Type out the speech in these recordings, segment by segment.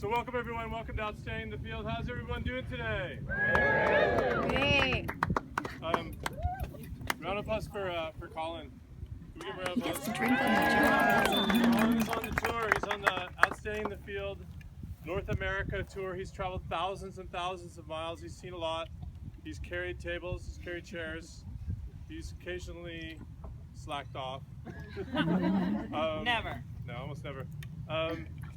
So welcome everyone, welcome to Outstanding the Field. How's everyone doing today? Great. Round of applause for Colin. Can we give him a round of applause? Gets to drink on the job. Colin is on the tour. He's on the Outstanding the Field North America tour. He's traveled thousands and thousands of miles. He's seen a lot. He's carried tables, he's carried chairs. He's occasionally slacked off. Never. No, almost never.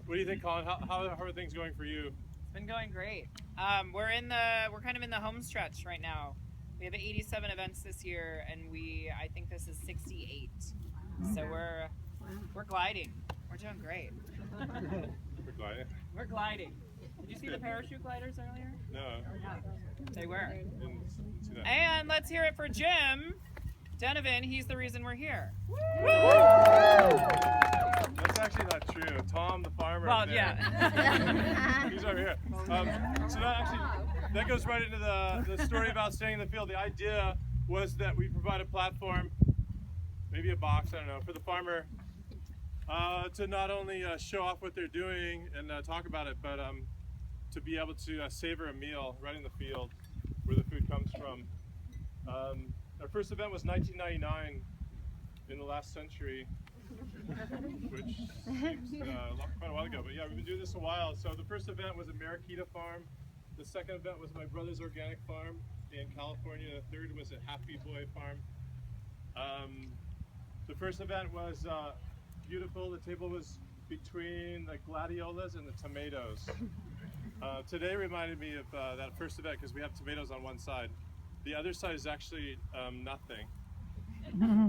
What do you think, Colin? How are things going for you? It's been going great. We're kind of in the home stretch right now. We have 87 events this year, and I think this is 68. So we're gliding. We're doing great. We're gliding. We're gliding. Did you see the parachute gliders earlier? No. They were. Didn't see that. And let's hear it for Jim Denovan. He's the reason we're here. That's actually not true. Tom, the farmer. Well, there, yeah. He's over here. So that goes right into the story of Outstanding in the Field. The idea was that we provide a platform, maybe a box, I don't know, for the farmer to not only show off what they're doing and talk about it, but to be able to savor a meal right in the field where the food comes from. Our first event was 1999 in the last century, which seems quite a while ago, but yeah, we've been doing this a while. So the first event was at Mariquita Farm. The second event was my brother's organic farm in California. The third was at Happy Boy Farm. The first event was beautiful. The table was between the gladiolas and the tomatoes. Today reminded me of that first event because we have tomatoes on one side. The other side is actually nothing.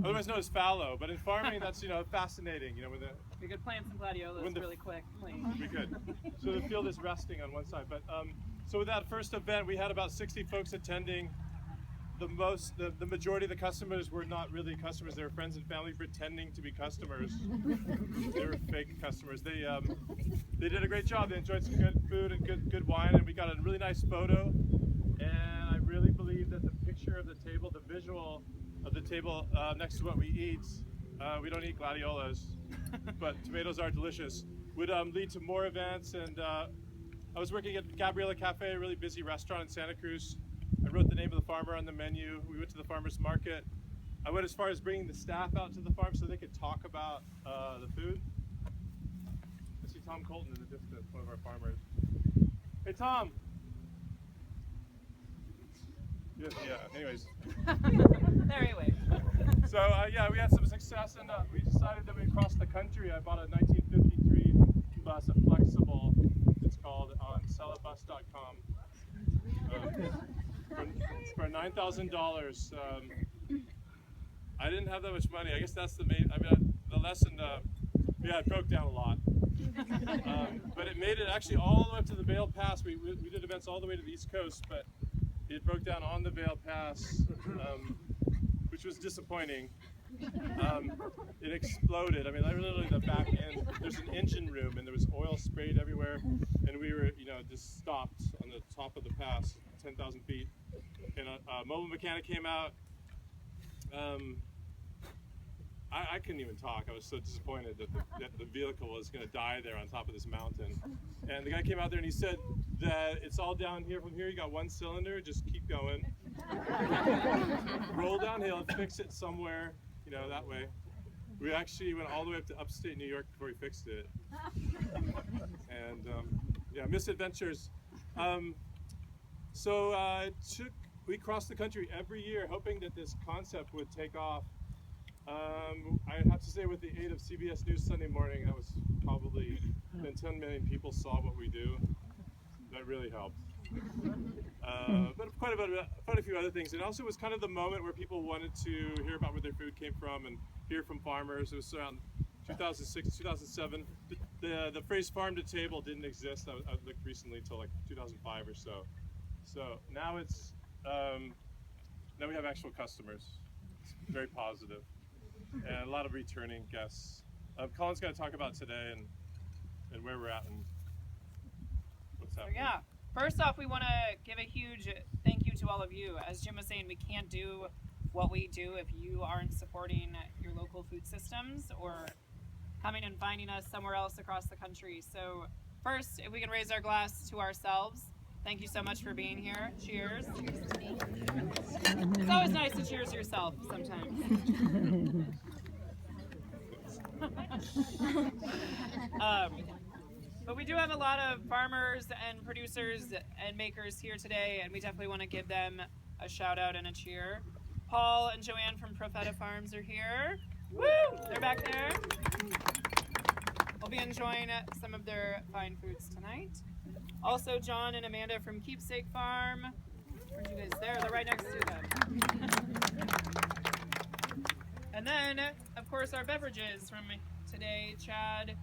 Otherwise known as fallow, but in farming that's fascinating. When We could plant some gladiolas really quick. we could. So the field is resting on one side. But so with that first event, we had about 60 folks attending. The majority of the customers were not really customers. They were friends and family pretending to be customers. They were fake customers. They did a great job. They enjoyed some good food and good wine, and we got a really nice photo. And I really believe that the picture of the table, the visual of the table next to what we eat, we don't eat gladiolas, but tomatoes are delicious, would lead to more events. And I was working at Gabriela Cafe, a really busy restaurant in Santa Cruz. I wrote the name of the farmer on the menu. We went to the farmer's market. I went as far as bringing the staff out to the farm so they could talk about the food. I see Tom Colton in the distance, one of our farmers. Hey, Tom. Yeah, anyways. There he waits. So yeah, we had some success, and we decided that we'd cross the country. I bought a 1953 bus, a flexible, it's called, on sellabus.com. For $9,000. I didn't have that much money. I guess that's the main, the lesson, it broke down a lot. But it made it actually all the way up to the Vail Pass. We did events all the way to the East Coast, but it broke down on the Vail Pass, which was disappointing. It exploded. Literally the back end, there's an engine room and there was oil sprayed everywhere, and we were, just stopped on the top of the pass, 10,000 feet. And a mobile mechanic came out. I couldn't even talk. I was so disappointed that the vehicle was going to die there on top of this mountain. And the guy came out there and he said that it's all down here. From here, you got one cylinder. Just keep going. Roll downhill, fix it somewhere, that way. We actually went all the way up to upstate New York before we fixed it. And yeah, misadventures. We crossed the country every year hoping that this concept would take off. I have to say, with the aid of CBS News Sunday Morning, that was probably 10 million people saw what we do. That really helped. But quite a few other things. And also it was kind of the moment where people wanted to hear about where their food came from and hear from farmers. It was around 2006, 2007. The phrase farm to table didn't exist. I looked recently until like 2005 or so. So now it's, now we have actual customers. It's very positive. And a lot of returning guests. Colin's going to talk about today and where we're at and what's happening. So yeah, first off, we want to give a huge thank you to all of you. As Jim was saying, we can't do what we do if you aren't supporting your local food systems or coming and finding us somewhere else across the country. So first, if we can raise our glass to ourselves. Thank you so much for being here. Cheers. It's always nice to cheers yourself sometimes. But we do have a lot of farmers and producers and makers here today, and we definitely want to give them a shout out and a cheer. Paul and Joanne from Profeta Farms are here. Woo! They're back there. We'll be enjoying some of their fine foods tonight. Also, John and Amanda from Keepsake Farm. Where'd you guys? There, they're right next to them. And then, of course, our beverages from today. Chad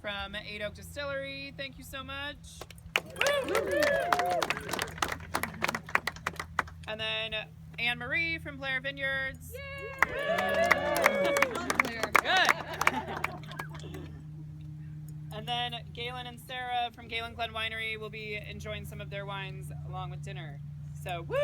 from 8 Oak Distillery. Thank you so much. Woo! And then Anne Marie from Blair Vineyards. Good. And then Galen and Sarah from Galen Glen Winery will be enjoying some of their wines along with dinner. So, woo!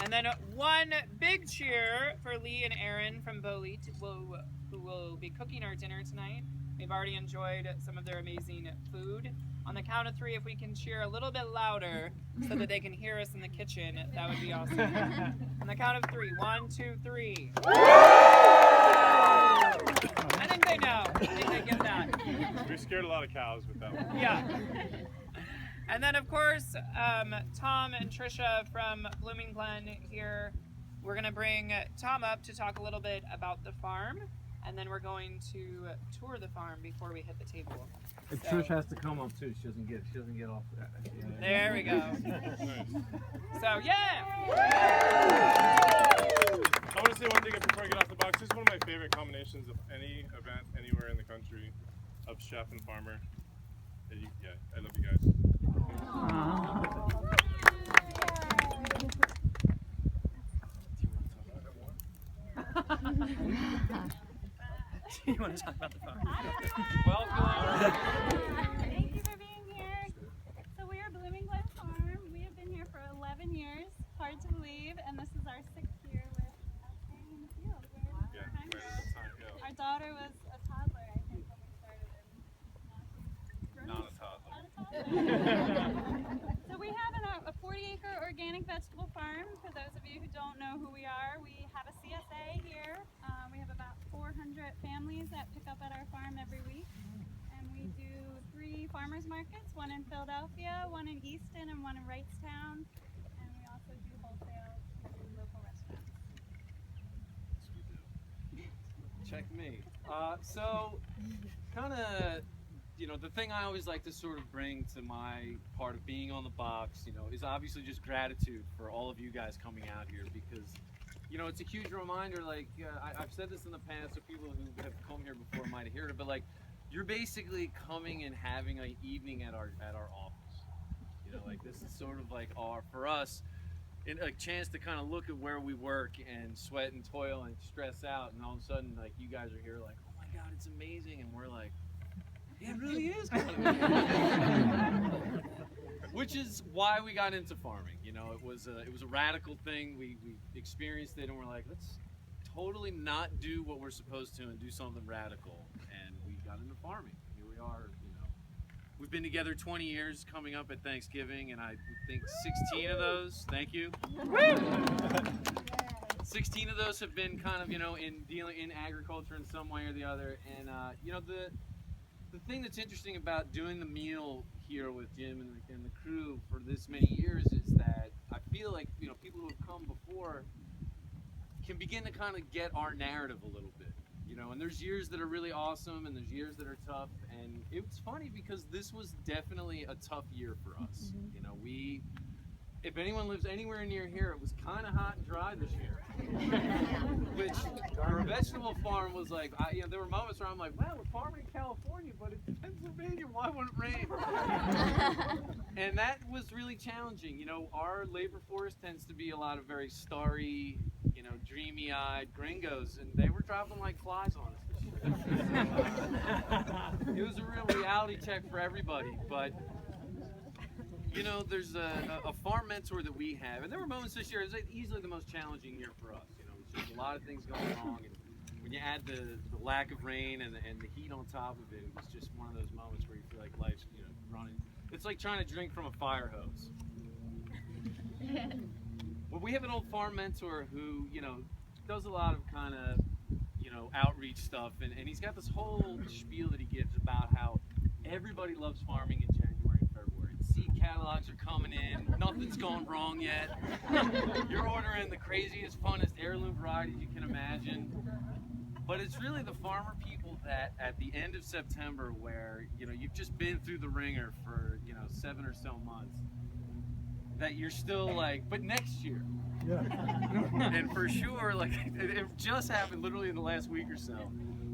And then one big cheer for Lee and Aaron from Bolit, who will be cooking our dinner tonight. We've already enjoyed some of their amazing food. On the count of 3, if we can cheer a little bit louder so that they can hear us in the kitchen, that would be awesome. On the count of 3. 1, 2, 3. I think they know. I think they get that. We scared a lot of cows with that one. Yeah. And then, of course, Tom and Trisha from Blooming Glen here. We're going to bring Tom up to talk a little bit about the farm, and then we're going to tour the farm before we hit the table. And Trish has to come up too. She doesn't get off. There we go. So, yeah! I want to say one thing before I get off the box. This is one of my favorite combinations of any event anywhere in the country, of chef and farmer. Yeah, I love you guys. Do you want to talk about the farm? Welcome. Thank you for being here. So we are Blooming Glen Farm. We have been here for 11 years. Hard to believe, and this is our 6th year with us staying in the field. Our daughter was a toddler, I think, when we started. Not a toddler. So we have a 40-acre organic vegetable farm. For those of you who don't know who we are, we have a CSA here. We have about 400 families that pick up at our farm every week. And we do 3 farmers markets, one in Philadelphia, one in Easton, and one in Wrightstown. And we also do wholesale to local restaurants. Check me. So, kind of, the thing I always like to sort of bring to my part of being on the box, is obviously just gratitude for all of you guys coming out here, because, it's a huge reminder. Like, I've said this in the past, so people who have come here before might have heard it, but like, you're basically coming and having an evening at our office. Like, this is sort of like for us, a chance to kind of look at where we work and sweat and toil and stress out, and all of a sudden, like, you guys are here like, oh my God, it's amazing, and we're like, yeah, it really is kind of amazing. Which is why we got into farming. It was a radical thing. We experienced it, and we're like, let's totally not do what we're supposed to and do something radical. And we got into farming. Here we are. We've been together 20 years, coming up at Thanksgiving, and I think 16 of those. Thank you. 16 of those have been kind of in dealing in agriculture in some way or the other. And the thing that's interesting about doing the meal here with Jim and the crew for this many years is that I feel like people who have come before can begin to kind of get our narrative a little bit, and there's years that are really awesome and there's years that are tough, and it's funny because this was definitely a tough year for us. If anyone lives anywhere near here, it was kind of hot and dry this year. Which, our vegetable farm was like, there were moments where I'm like, wow, we're farming in California, but it's Pennsylvania, why wouldn't it rain? And that was really challenging. Our labor force tends to be a lot of very starry, dreamy-eyed gringos, and they were dropping like flies on us this year. It was a real reality check for everybody, but there's a farm mentor that we have, and there were moments this year. It was easily the most challenging year for us. It's just a lot of things going wrong, and when you add the lack of rain and the heat on top of it, it was just one of those moments where you feel like life's, you know, running. It's like trying to drink from a fire hose. Well, we have an old farm mentor who, you know, does a lot of kind of, you know, outreach stuff, and he's got this whole spiel that he gives about how everybody loves farming in January and February. Seed catalogs are coming in, nothing's gone wrong yet. You're ordering the craziest, funnest heirloom varieties you can imagine. But it's really the farmer people that at the end of September, where, you know, you've just been through the ringer for, you know, 7 or so months, that you're still like, but next year. Yeah. And for sure, like, it just happened literally in the last week or so,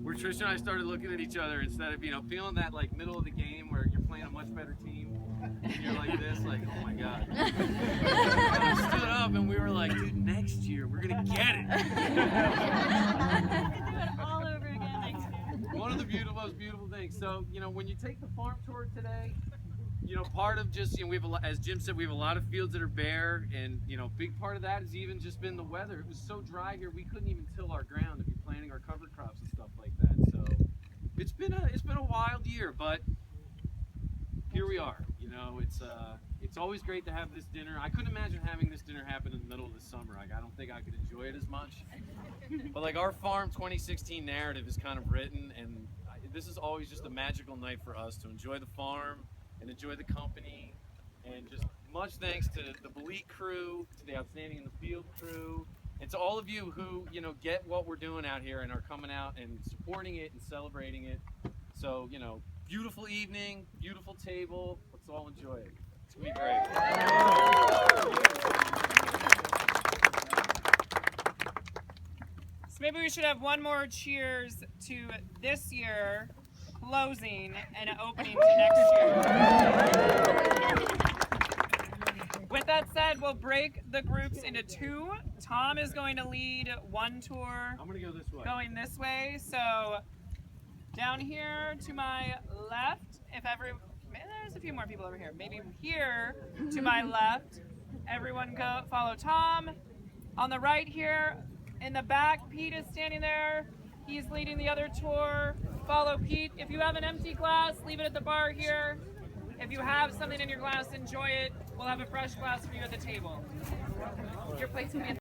where Trisha and I started looking at each other instead of, you know, feeling that like middle of the game where you're playing a much better team and you're like this, like, oh my God. And we stood up and we were like, dude, next year we're gonna get it. Do it all over again next year. One of the most beautiful things. So, you know, when you take the farm tour today, you know, part of just, you know, we have a lot, as Jim said, we have a lot of fields that are bare, and, you know, big part of that has even just been the weather. It was so dry here, we couldn't even till our ground to be planting our cover crops and stuff like that. So it's been a wild year, but here we are. You know, it's always great to have this dinner. I couldn't imagine having this dinner happen in the middle of the summer. Like, I don't think I could enjoy it as much. But like, our Farm 2016 narrative is kind of written, and this is always just a magical night for us to enjoy the farm and enjoy the company. And just much thanks to the Belite crew, to the Outstanding in the Field crew, and to all of you who, you know, get what we're doing out here and are coming out and supporting it and celebrating it. So, you know, beautiful evening, beautiful table. Let's all enjoy it. It's gonna be great. So maybe we should have one more cheers to this year closing and opening to next year. With that said, we'll break the groups into two. Tom is going to lead one tour. I'm gonna go this way. Going this way. So down here to my left, there's a few more people over here. Maybe here to my left. Everyone go follow Tom. On the right here, in the back, Pete is standing there. He's leading the other tour. Follow Pete. If you have an empty glass, leave it at the bar here. If you have something in your glass, enjoy it. We'll have a fresh glass for you at the table. Your place will be at